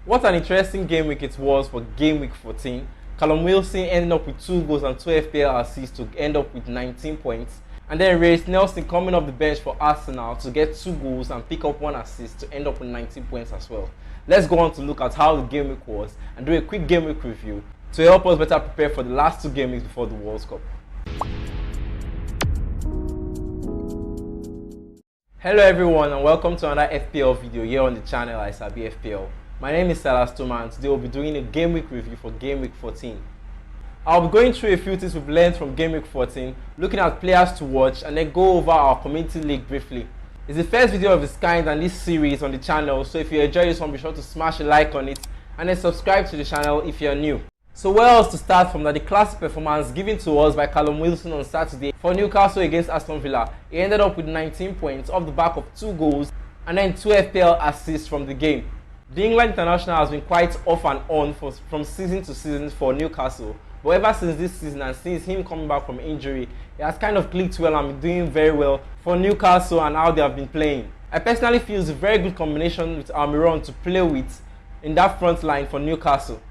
What an interesting game week it was for game week 14. Callum Wilson ending up with 2 goals and 2 FPL assists to end up with 19 points. And then Reiss Nelson coming off the bench for Arsenal to get 2 goals and pick up 1 assist to end up with 19 points as well. Let's go on to look at how the game week was and do a quick game week review to help us better prepare for the last 2 game weeks before the World Cup. Hello everyone and welcome to another FPL video here on the channel at Isabi FPL. My name is Salah Stoma and today we'll be doing a game week review for game week 14. I'll be going through a few things we've learned from game week 14, looking at players to watch and then go over our community league briefly. It's the first video of its kind in this series on the channel, so if you enjoy this one be sure to smash a like on it and then subscribe to the channel if you're new. So where else to start from the classic performance given to us by Callum Wilson on Saturday for Newcastle against Aston Villa. He ended up with 19 points off the back of 2 goals and then 2 FPL assists from the game. The England international has been quite off and on from season to season for Newcastle, but ever since this season and since him coming back from injury, he has kind of clicked well and been doing very well for Newcastle and how they have been playing. I personally feel it's a very good combination with Almiron to play with in that front line for Newcastle.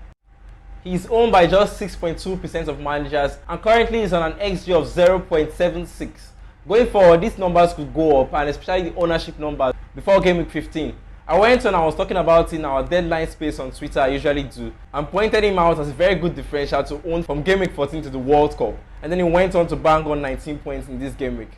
He's owned by just 6.2% of managers and currently is on an XG of 0.76. Going forward, these numbers could go up, and especially the ownership numbers before game week 15. I went on, I was talking about it in our deadline space on Twitter, I usually do, and pointed him out as a very good differential to own from game week 14 to the World Cup, and then he went on to bang on 19 points in this game week.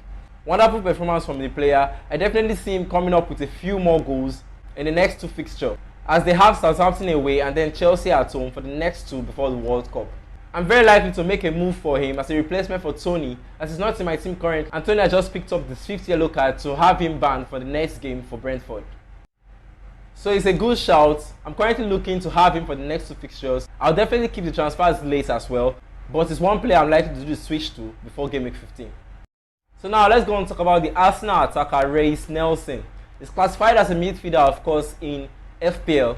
Wonderful performance from the player. I definitely see him coming up with a few more goals in the next 2 fixtures, as they have Southampton away and then Chelsea at home for the next 2 before the World Cup. I'm very likely to make a move for him as a replacement for Tony, as he's not in my team currently, and Tony has just picked up the 5th yellow card to have him banned for the next game for Brentford. So it's a good shout. I'm currently looking to have him for the next 2 fixtures. I'll definitely keep the transfers late as well, but it's one player I'm likely to do the switch to before game week 15. So now let's go and talk about the Arsenal attacker Reiss Nelson. He's classified as a midfielder, of course, in FPL,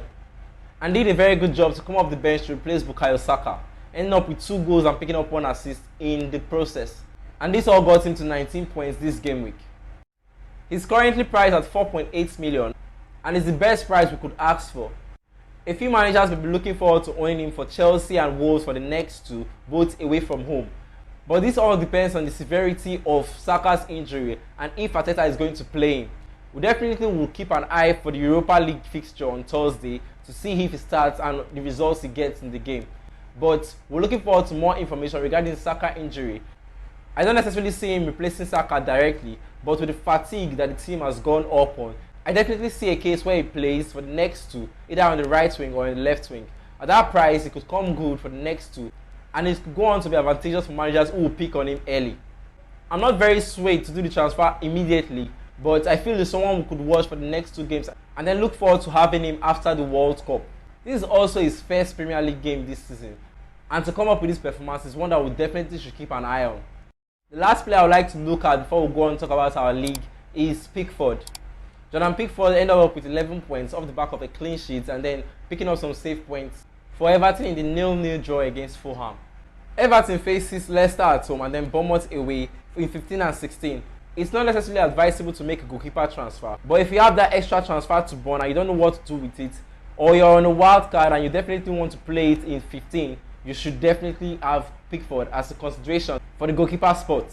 and did a very good job to come off the bench to replace Bukayo Saka, ending up with 2 goals and picking up 1 assist in the process. And this all got him to 19 points this game week. He's currently priced at 4.8 million. And is the best price we could ask for. A few managers will be looking forward to owning him for Chelsea and Wolves for the next 2, both away from home. But this all depends on the severity of Saka's injury and if Arteta is going to play him. We definitely will keep an eye for the Europa League fixture on Thursday to see if he starts and the results he gets in the game. But we're looking forward to more information regarding Saka injury. I don't necessarily see him replacing Saka directly, but with the fatigue that the team has gone up on, I definitely see a case where he plays for the next 2, either on the right wing or on the left wing. At that price, it could come good for the next 2, and it could go on to be advantageous for managers who will pick on him early. I'm not very swayed to do the transfer immediately, but I feel he's someone we could watch for the next 2 games and then look forward to having him after the World Cup. This is also his first Premier League game this season, and to come up with this performance is one that we definitely should keep an eye on. The last player I would like to look at before we go on and talk about our league is Pickford. Jordan Pickford ended up with 11 points off the back of a clean sheet and then picking up some save points for Everton in the 0-0 draw against Fulham. Everton faces Leicester at home and then Bournemouth away in 15 and 16. It's not necessarily advisable to make a goalkeeper transfer, but if you have that extra transfer to burn and you don't know what to do with it, or you're on a wild card and you definitely want to play it in 15, you should definitely have Pickford as a consideration for the goalkeeper spot.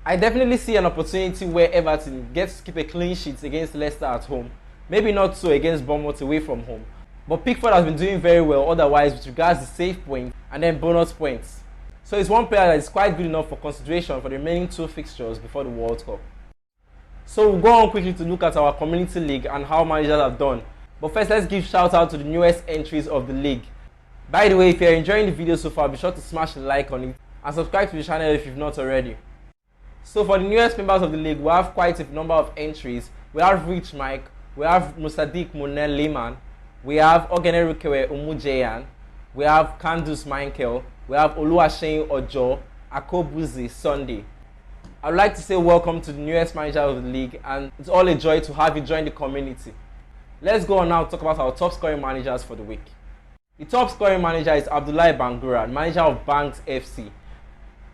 I definitely see an opportunity where Everton gets to keep a clean sheet against Leicester at home. Maybe not so against Bournemouth away from home. But Pickford has been doing very well otherwise with regards to save points and then bonus points. So it's one player that is quite good enough for consideration for the remaining 2 fixtures before the World Cup. So we'll go on quickly to look at our community league and how managers have done. But first, let's give shout out to the newest entries of the league. By the way, if you're enjoying the video so far, be sure to smash a like on it and subscribe to the channel if you've not already. So for the newest members of the league, we have quite a number of entries. We have Rich Mike, we have Musadik Munel Lehman, we have Ogenerukewe Umujeyan, we have Kandus Michael, we have Oluwaseyin Ojo, Akobuzi Sunday. I'd like to say welcome to the newest manager of the league, and it's all a joy to have you join the community. Let's go on now to talk about our top scoring managers for the week. The top scoring manager is Abdullahi Bangura, manager of Banks FC.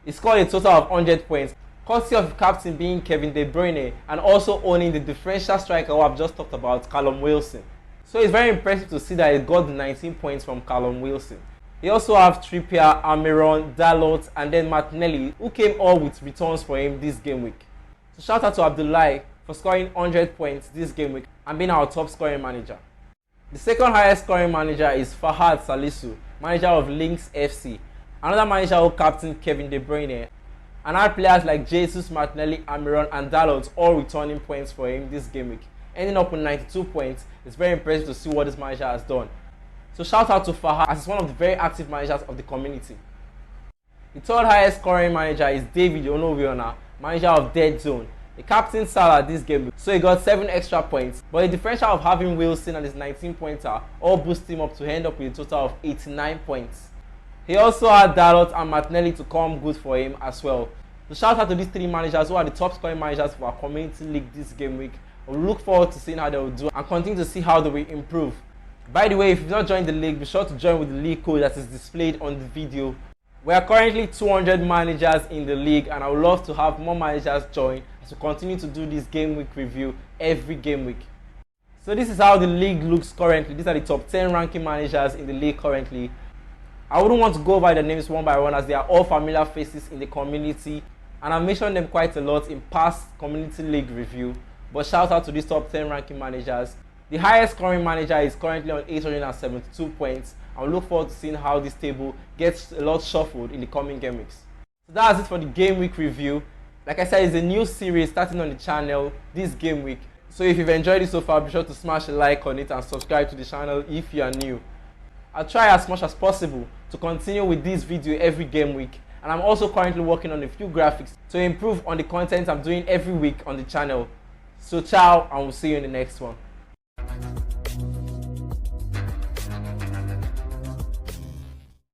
He scored a total of 100 points. Courtesy of captain being Kevin De Bruyne and also owning the differential striker who I've just talked about, Callum Wilson. So it's very impressive to see that he got 19 points from Callum Wilson. He also have Trippier, Almiron, Dalot, and then Martinelli, who came all with returns for him this game week. So shout out to Abdullahi for scoring 100 points this game week and being our top scoring manager. The second highest scoring manager is Fahad Salisu, manager of Lynx FC. Another manager who captained Kevin De Bruyne, and had players like Jesus, Martinelli, Almiron, and Dalot all returning points for him this game week, ending up with 92 points. It's very impressive to see what this manager has done. So shout out to Fahad, as he's one of the very active managers of the community. The third highest scoring manager is David Onowiona, manager of Dead Zone. He captained Salah this game, so he got 7 extra points, but the differential of having Wilson and his 19 pointer all boosted him up to end up with a total of 89 points. He also had Dalot and Martinelli to come good for him as well. So shout out to these 3 managers who are the top scoring managers for our community league this game week. We look forward to seeing how they will do and continue to see how they will improve. By the way, if you've not joined the league, be sure to join with the league code that is displayed on the video. We are currently 200 managers in the league, and I would love to have more managers join as we continue to do this game week review every game week. So this is how the league looks currently. These are the top 10 ranking managers in the league currently. I wouldn't want to go over the names one by one as they are all familiar faces in the community, and I've mentioned them quite a lot in past community league review. But shout out to these top 10 ranking managers. The highest scoring manager is currently on 872 points. I look forward to seeing how this table gets a lot shuffled in the coming game weeks. So that's it for the game week review. Like I said, it's a new series starting on the channel this game week. So if you've enjoyed it so far, be sure to smash a like on it and subscribe to the channel if you are new. I'll try as much as possible to continue with this video every game week. And I'm also currently working on a few graphics to improve on the content I'm doing every week on the channel. So ciao, and we'll see you in the next one.